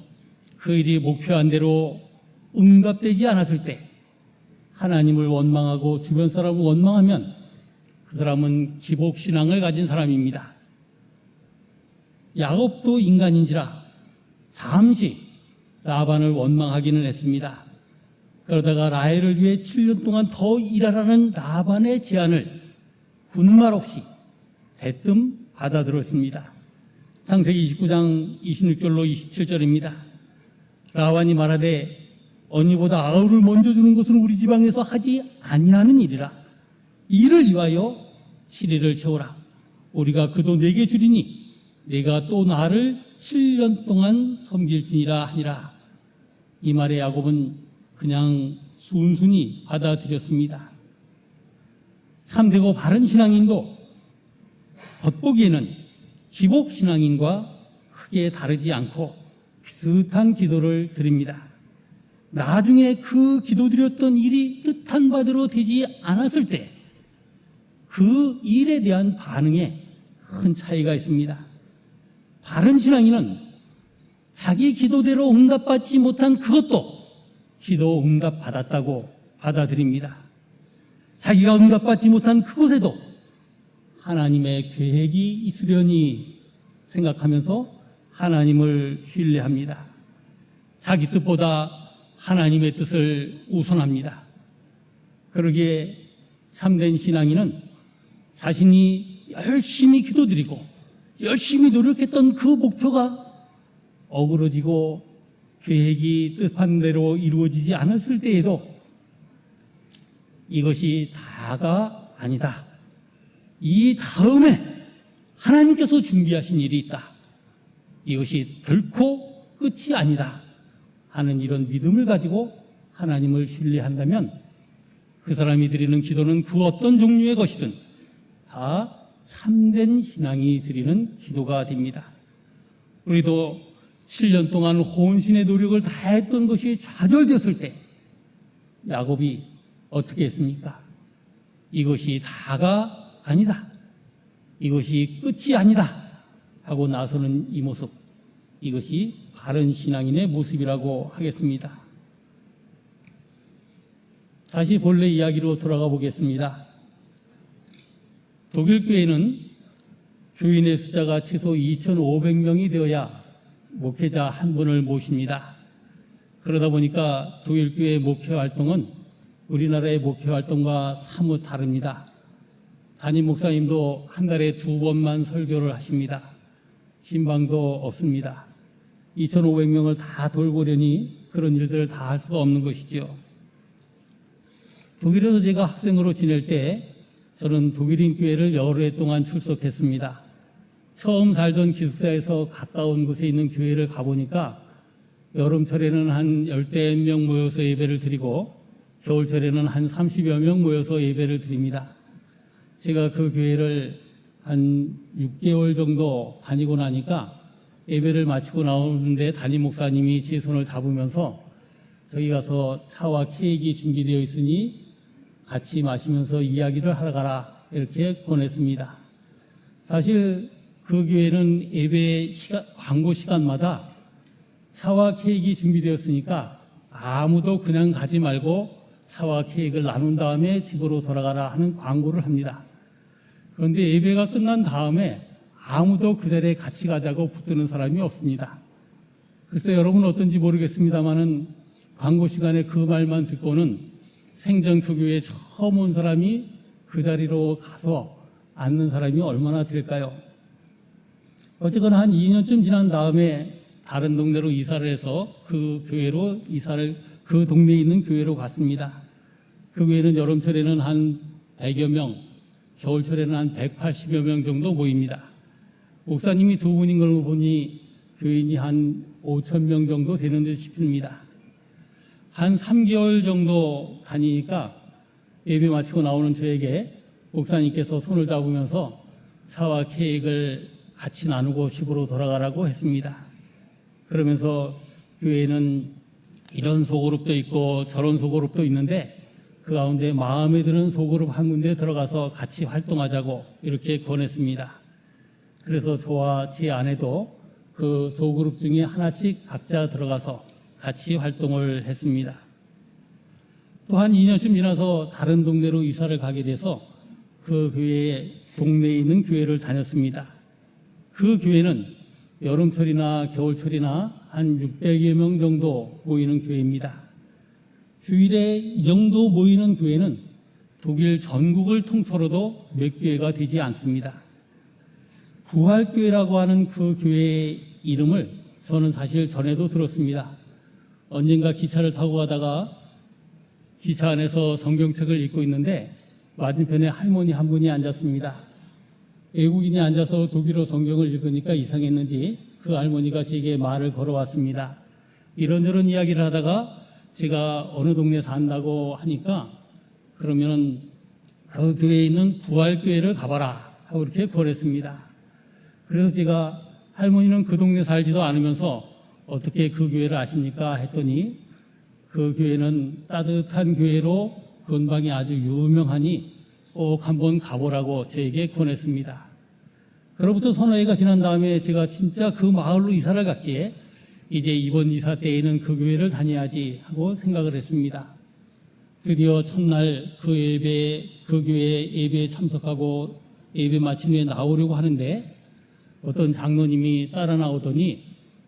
그 일이 목표한 대로 응답되지 않았을 때 하나님을 원망하고 주변 사람을 원망하면 그 사람은 기복신앙을 가진 사람입니다. 야곱도 인간인지라 잠시 라반을 원망하기는 했습니다. 그러다가 라헬을 위해 7년 동안 더 일하라는 라반의 제안을 군말 없이 대뜸 받아들였습니다. 창세기 29장 26절로 27절입니다. 라반이 말하되 언니보다 아우를 먼저 주는 것은 우리 지방에서 하지 아니하는 일이라. 이를 위하여 7일을 채우라. 우리가 그 돈 내게 주리니 내가 또 나를 7년 동안 섬길지니라 하니라. 이 말에 야곱은 그냥 순순히 받아들였습니다. 참되고 바른 신앙인도 겉보기에는 기복신앙인과 크게 다르지 않고 비슷한 기도를 드립니다. 나중에 그 기도드렸던 일이 뜻한 바대로 되지 않았을 때 그 일에 대한 반응에 큰 차이가 있습니다. 바른 신앙인은 자기 기도대로 응답받지 못한 그것도 기도 응답받았다고 받아들입니다. 자기가 응답받지 못한 그곳에도 하나님의 계획이 있으려니 생각하면서 하나님을 신뢰합니다. 자기 뜻보다 하나님의 뜻을 우선합니다. 그러기에 참된 신앙인은 자신이 열심히 기도드리고 열심히 노력했던 그 목표가 어그러지고 계획이 뜻한 대로 이루어지지 않았을 때에도 이것이 다가 아니다. 이 다음에 하나님께서 준비하신 일이 있다. 이것이 결코 끝이 아니다 하는 이런 믿음을 가지고 하나님을 신뢰한다면 그 사람이 드리는 기도는 그 어떤 종류의 것이든 다 참된 신앙이 드리는 기도가 됩니다. 우리도 7년 동안 혼신의 노력을 다했던 것이 좌절되었을 때 야곱이 어떻게 했습니까? 이것이 다가 아니다. 이것이 끝이 아니다. 하고 나서는 이 모습, 이것이 바른 신앙인의 모습이라고 하겠습니다. 다시 본래 이야기로 돌아가 보겠습니다. 독일 교회는 교인의 숫자가 최소 2,500명이 되어야 목회자 한 분을 모십니다. 그러다 보니까 독일 교회 목회 활동은 우리나라의 목회 활동과 사뭇 다릅니다. 담임 목사님도 한 달에 2번만 설교를 하십니다. 신방도 없습니다. 2,500명을 다 돌보려니 그런 일들을 다 할 수가 없는 것이지요. 독일에서 제가 학생으로 지낼 때 저는 독일인 교회를 여러 해 동안 출석했습니다. 처음 살던 기숙사에서 가까운 곳에 있는 교회를 가보니까 여름철에는 한 10대 명 모여서 예배를 드리고 겨울철에는 한 30여 명 모여서 예배를 드립니다. 제가 그 교회를 한 6개월 정도 다니고 나니까 예배를 마치고 나오는데 담임 목사님이 제 손을 잡으면서 저기 가서 차와 케이크 준비되어 있으니 같이 마시면서 이야기를 하러 가라 이렇게 권했습니다. 사실 그 교회는 예배 광고 시간마다 차와 케이크 준비되었으니까 아무도 그냥 가지 말고 차와 케이크를 나눈 다음에 집으로 돌아가라 하는 광고를 합니다. 그런데 예배가 끝난 다음에 아무도 그 자리에 같이 가자고 붙드는 사람이 없습니다. 글쎄 여러분 어떤지 모르겠습니다만은 광고 시간에 그 말만 듣고는 생전 그 교회에 처음 온 사람이 그 자리로 가서 앉는 사람이 얼마나 될까요? 어쨌거나 한 2년쯤 지난 다음에 다른 동네로 이사를 해서 그 교회로 그 동네에 있는 교회로 갔습니다. 그 교회는 여름철에는 한 100여 명, 겨울철에는 한 180여 명 정도 모입니다. 목사님이 두 분인 걸 보니 교인이 한 5천 명 정도 되는 듯 싶습니다. 한 3개월 정도 다니니까 예배 마치고 나오는 저에게 목사님께서 손을 잡으면서 차와 케이크를 같이 나누고 집으로 돌아가라고 했습니다. 그러면서 교회는 이런 소그룹도 있고 저런 소그룹도 있는데 그 가운데 마음에 드는 소그룹 한 군데 들어가서 같이 활동하자고 이렇게 권했습니다. 그래서 저와 제 아내도 그 소그룹 중에 하나씩 각자 들어가서 같이 활동을 했습니다. 또 한 2년쯤 지나서 다른 동네로 이사를 가게 돼서 그 교회에 동네에 있는 교회를 다녔습니다. 그 교회는 여름철이나 겨울철이나 한 600여 명 정도 모이는 교회입니다. 주일에 이 정도 모이는 교회는 독일 전국을 통틀어도 몇 교회가 되지 않습니다. 부활교회라고 하는 그 교회의 이름을 저는 사실 전에도 들었습니다. 언젠가 기차를 타고 가다가 기차 안에서 성경책을 읽고 있는데 맞은편에 할머니 한 분이 앉았습니다. 외국인이 앉아서 독일어 성경을 읽으니까 이상했는지 그 할머니가 제게 말을 걸어왔습니다. 이런저런 이야기를 하다가 제가 어느 동네 산다고 하니까 그러면 그 교회에 있는 부활교회를 가봐라 하고 이렇게 권했습니다. 그래서 제가 할머니는 그 동네 살지도 않으면서 어떻게 그 교회를 아십니까? 했더니 그 교회는 따뜻한 교회로 근방이 아주 유명하니 꼭 한번 가보라고 저에게 권했습니다. 그로부터 서너 해가 지난 다음에 제가 진짜 그 마을로 이사를 갔기에 이제 이번 이사 때에는 그 교회를 다녀야지 하고 생각을 했습니다. 드디어 첫날 그 교회 예배에 참석하고 예배 마친 후에 나오려고 하는데 어떤 장로님이 따라 나오더니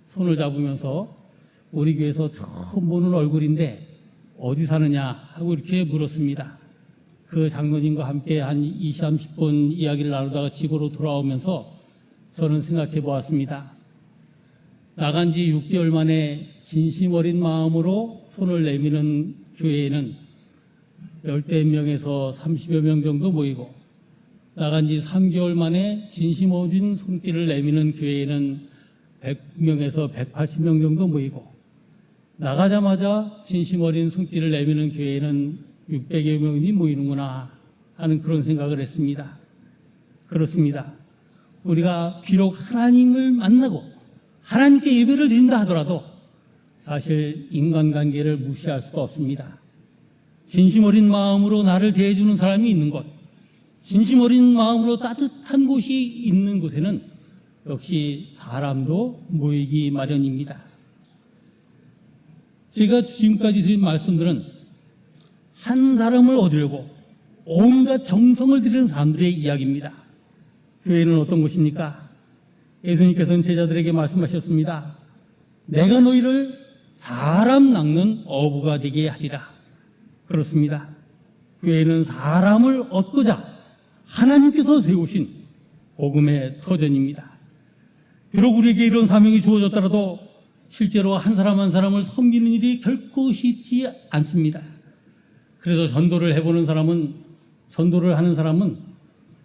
손을 잡으면서 우리 교회에서 처음 보는 얼굴인데 어디 사느냐 하고 이렇게 물었습니다. 그 장로님과 함께 한 20, 30분 이야기를 나누다가 집으로 돌아오면서 저는 생각해 보았습니다. 나간 지 6개월 만에 진심 어린 마음으로 손을 내미는 교회에는 10대 명에서 30여 명 정도 모이고 나간 지 3개월 만에 진심 어린 손길을 내미는 교회에는 100명에서 180명 정도 모이고 나가자마자 진심 어린 손길을 내미는 교회에는 600여 명이 모이는구나 하는 그런 생각을 했습니다. 그렇습니다. 우리가 비록 하나님을 만나고 하나님께 예배를 드린다 하더라도 사실 인간관계를 무시할 수가 없습니다. 진심 어린 마음으로 나를 대해주는 사람이 있는 곳, 진심 어린 마음으로 따뜻한 곳이 있는 곳에는 역시 사람도 모이기 마련입니다. 제가 지금까지 드린 말씀들은 한 사람을 얻으려고 온갖 정성을 들이는 사람들의 이야기입니다. 교회는 어떤 곳입니까? 예수님께서는 제자들에게 말씀하셨습니다. 내가 너희를 사람 낚는 어부가 되게 하리라. 그렇습니다. 교회는 사람을 얻고자 하나님께서 세우신 복음의 터전입니다. 비록 우리에게 이런 사명이 주어졌더라도 실제로 한 사람 한 사람을 섬기는 일이 결코 쉽지 않습니다. 그래서 전도를 하는 사람은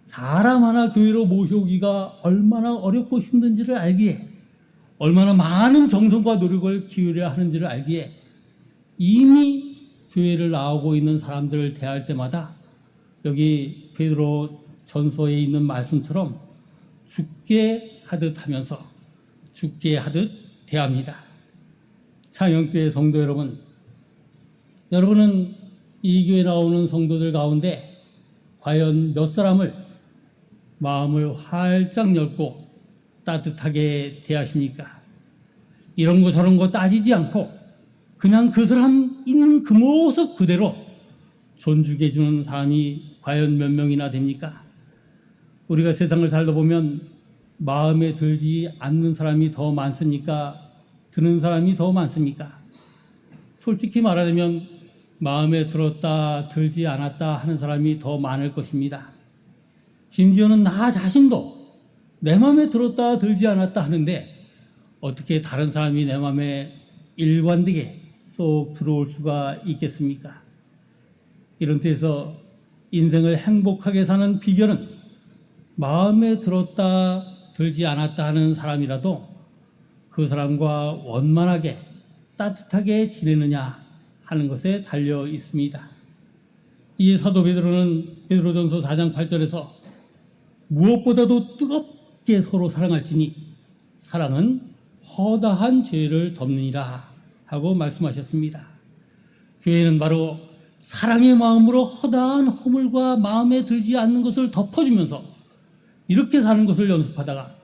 사람 하나 교회로 모셔오기가 얼마나 어렵고 힘든지를 알기에, 얼마나 많은 정성과 노력을 기울여야 하는지를 알기에 이미 교회를 나오고 있는 사람들을 대할 때마다 여기 베드로 전서에 있는 말씀처럼 죽게 하듯 하면서 죽게 하듯 대합니다. 창영교회 성도 여러분, 여러분은 이 교회 나오는 성도들 가운데 과연 몇 사람을 마음을 활짝 열고 따뜻하게 대하십니까? 이런 거 저런 거 따지지 않고 그냥 그 사람 있는 그 모습 그대로 존중해 주는 사람이 과연 몇 명이나 됩니까? 우리가 세상을 살다 보면 마음에 들지 않는 사람이 더 많습니까? 드는 사람이 더 많습니까? 솔직히 말하자면 마음에 들었다 들지 않았다 하는 사람이 더 많을 것입니다. 심지어는 나 자신도 내 마음에 들었다 들지 않았다 하는데 어떻게 다른 사람이 내 마음에 일관되게 쏙 들어올 수가 있겠습니까? 이런 뜻에서 인생을 행복하게 사는 비결은 마음에 들었다 들지 않았다 하는 사람이라도 그 사람과 원만하게 따뜻하게 지내느냐 하는 것에 달려 있습니다. 이 사도 베드로는 베드로전서 4장 8절에서 무엇보다도 뜨겁게 서로 사랑할지니 사랑은 허다한 죄를 덮느니라 하고 말씀하셨습니다. 교회는 바로 사랑의 마음으로 허다한 허물과 마음에 들지 않는 것을 덮어주면서 이렇게 사는 것을 연습하다가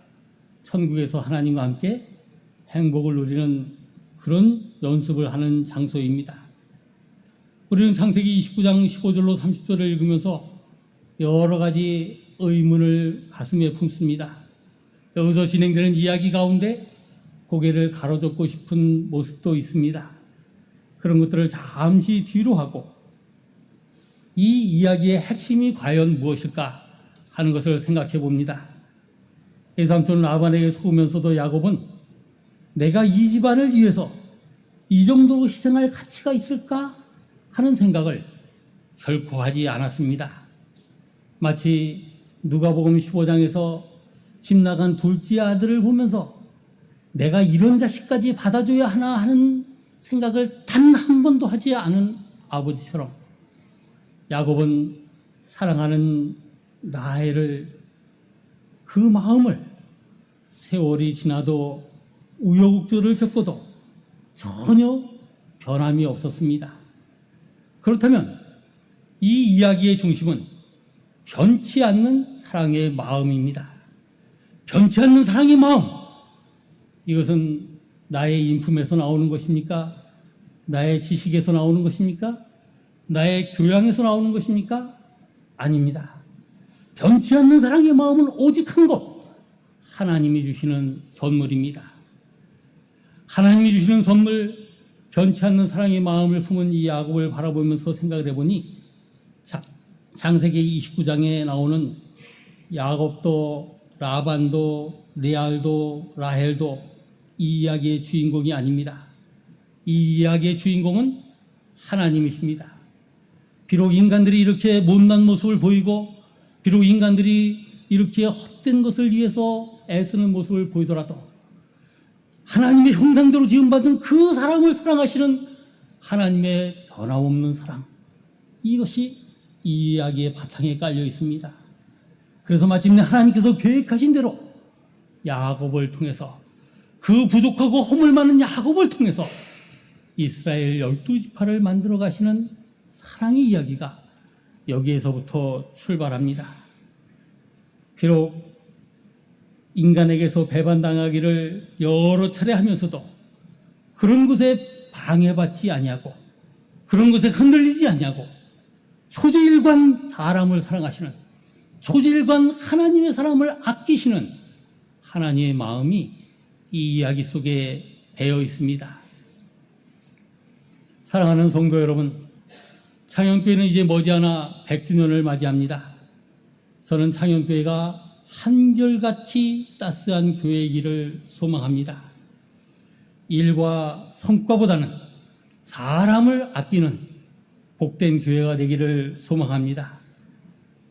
천국에서 하나님과 함께 행복을 누리는 그런 연습을 하는 장소입니다. 우리는 창세기 29장 15절로 30절을 읽으면서 여러 가지 의문을 가슴에 품습니다. 여기서 진행되는 이야기 가운데 고개를 가로젓고 싶은 모습도 있습니다. 그런 것들을 잠시 뒤로 하고 이 이야기의 핵심이 과연 무엇일까 하는 것을 생각해 봅니다. 외삼촌 라반에게 속으면서도 야곱은 내가 이 집안을 위해서 이 정도로 희생할 가치가 있을까 하는 생각을 결코 하지 않았습니다. 마치 누가복음 15장에서 집 나간 둘째 아들을 보면서 내가 이런 자식까지 받아줘야 하나 하는 생각을 단 한 번도 하지 않은 아버지처럼 야곱은 사랑하는 라헬을 그 마음을 세월이 지나도 우여곡절을 겪어도 전혀 변함이 없었습니다. 그렇다면 이 이야기의 중심은 변치 않는 사랑의 마음입니다. 변치 않는 사랑의 마음, 이것은 나의 인품에서 나오는 것입니까? 나의 지식에서 나오는 것입니까? 나의 교양에서 나오는 것입니까? 아닙니다. 변치 않는 사랑의 마음은 오직 한 것, 하나님이 주시는 선물입니다. 하나님이 주시는 선물, 변치 않는 사랑의 마음을 품은 이 야곱을 바라보면서 생각을 해보니 창세기 29장에 나오는 야곱도 라반도 레알도 라헬도 이 이야기의 주인공이 아닙니다. 이 이야기의 주인공은 하나님이십니다. 비록 인간들이 이렇게 못난 모습을 보이고 비록 인간들이 이렇게 헛된 것을 위해서 애쓰는 모습을 보이더라도 하나님의 형상대로 지음받은 그 사람을 사랑하시는 하나님의 변함없는 사랑, 이것이 이 이야기의 바탕에 깔려 있습니다. 그래서 마침내 하나님께서 계획하신 대로 야곱을 통해서, 그 부족하고 허물 많은 야곱을 통해서 이스라엘 12지파를 만들어 가시는 사랑의 이야기가 여기에서부터 출발합니다. 비록 인간에게서 배반당하기를 여러 차례 하면서도 그런 것에 방해받지 아니하고 그런 것에 흔들리지 아니하고 초지일관 사람을 사랑하시는, 초지일관 하나님의 사람을 아끼시는 하나님의 마음이 이 이야기 속에 배어 있습니다. 사랑하는 성도 여러분, 창현교회는 이제 머지않아 100주년을 맞이합니다. 저는 창현교회가 한결같이 따스한 교회이기를 소망합니다. 일과 성과보다는 사람을 아끼는 복된 교회가 되기를 소망합니다.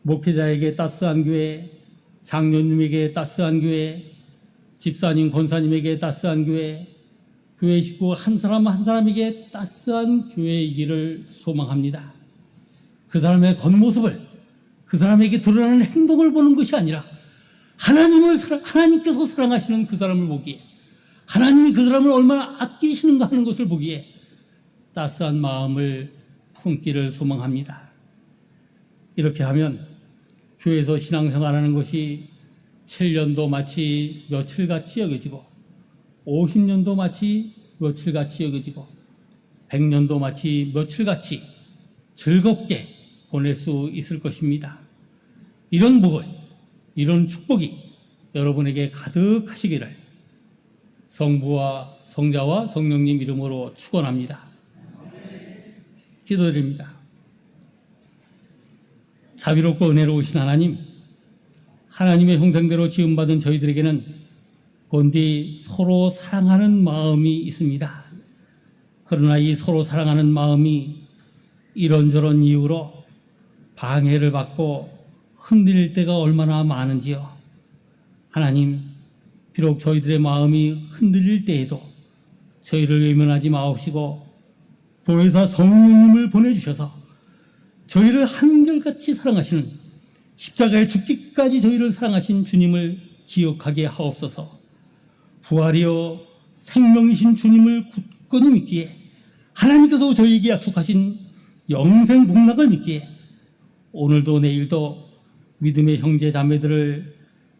목회자에게 따스한 교회, 장로님에게 따스한 교회, 집사님, 권사님에게 따스한 교회, 교회 식구 한 사람 한 사람에게 따스한 교회이기를 소망합니다. 그 사람의 겉모습을, 그 사람에게 드러나는 행동을 보는 것이 아니라 하나님께서 사랑하시는 그 사람을 보기에, 하나님이 그 사람을 얼마나 아끼시는가 하는 것을 보기에 따스한 마음을 품기를 소망합니다. 이렇게 하면 교회에서 신앙생활하는 것이 7년도 마치 며칠같이 여겨지고 50년도 마치 며칠같이 여겨지고 100년도 마치 며칠같이 즐겁게 보낼 수 있을 것입니다. 이런 복을, 이런 축복이 여러분에게 가득하시기를 성부와 성자와 성령님 이름으로 축원합니다. 기도드립니다. 자비롭고 은혜로우신 하나님, 하나님의 형상대로 지음받은 저희들에게는 본디 서로 사랑하는 마음이 있습니다. 그러나 이 서로 사랑하는 마음이 이런저런 이유로 방해를 받고 흔들릴 때가 얼마나 많은지요. 하나님, 비록 저희들의 마음이 흔들릴 때에도 저희를 외면하지 마옵시고 보혜사 성령님을 보내주셔서 저희를 한결같이 사랑하시는, 십자가에 죽기까지 저희를 사랑하신 주님을 기억하게 하옵소서. 부활이여 생명이신 주님을 굳건히 믿기에, 하나님께서 저희에게 약속하신 영생 복락을 믿기에 오늘도 내일도 믿음의 형제 자매들을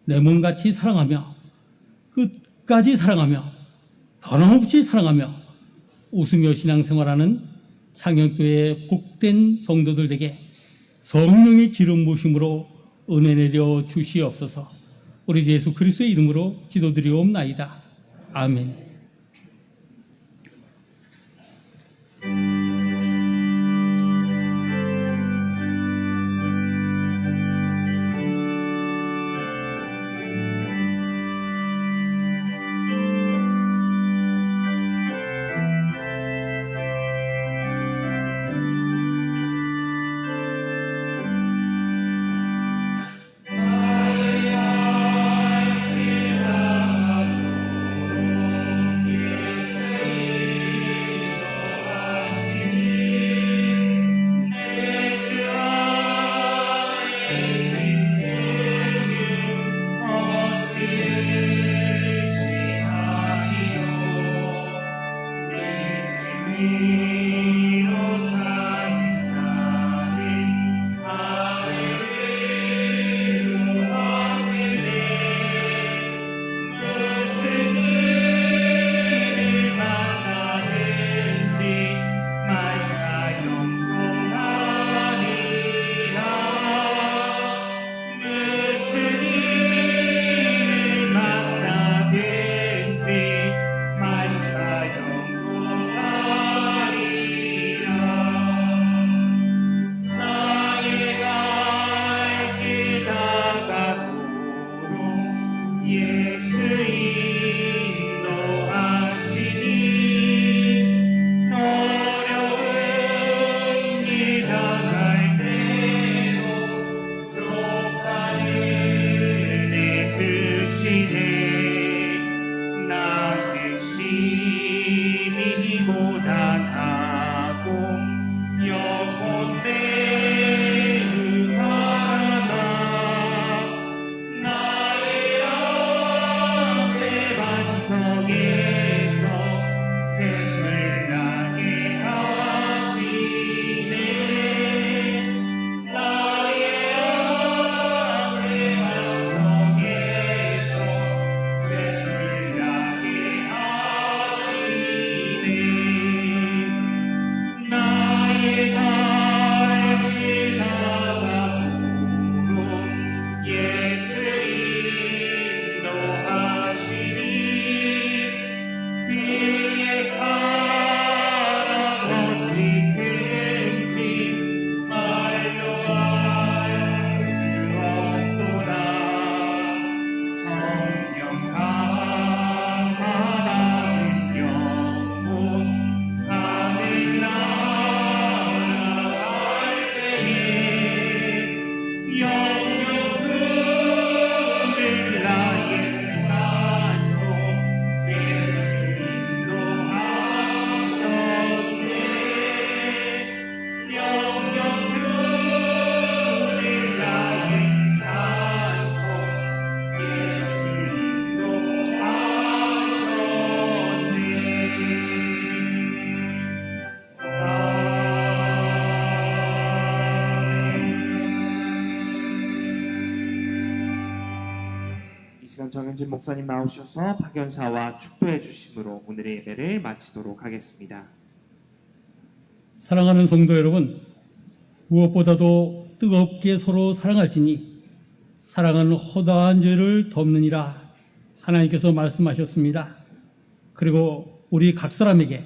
내 몸같이 사랑하며 끝까지 사랑하며 변함없이 사랑하며 웃으며 신앙생활하는 창현교회의 복된 성도들 에게 성령의 기름 부으심으로 은혜 내려 주시옵소서. 우리 주 예수 그리스도의 이름으로 기도드리옵나이다. 아멘. 시간 정현진 목사님 나오셔서 박연사와 축도해 주심으로 오늘의 예배를 마치도록 하겠습니다. 사랑하는 성도 여러분, 무엇보다도 뜨겁게 서로 사랑할지니 사랑은 허다한 죄를 덮느니라 하나님께서 말씀하셨습니다. 그리고 우리 각 사람에게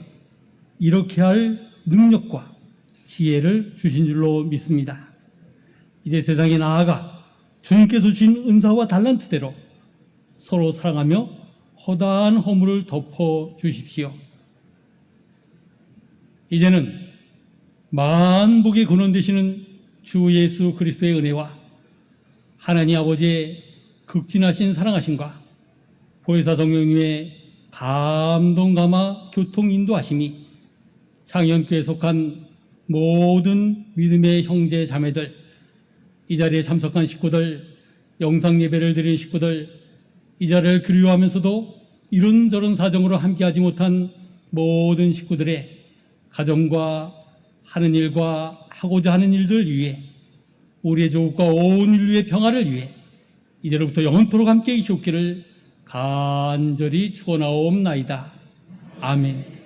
이렇게 할 능력과 지혜를 주신 줄로 믿습니다. 이제 세상에 나아가 주님께서 주신 은사와 달란트대로 서로 사랑하며 허다한 허물을 덮어 주십시오. 이제는 만복의 근원 되시는 주 예수 그리스도의 은혜와 하나님 아버지의 극진하신 사랑하심과 보혜사 성령님의 감동 감화 교통 인도하심이 창현교회에 속한 모든 믿음의 형제 자매들, 이 자리에 참석한 식구들, 영상 예배를 드리는 식구들, 이 자리를 그리워하면서도 이런저런 사정으로 함께하지 못한 모든 식구들의 가정과 하는 일과 하고자 하는 일들 위해 우리의 조국과 온 인류의 평화를 위해 이제로부터 영원토록 함께 계시옵기를 간절히 축원하옵나이다. 아멘.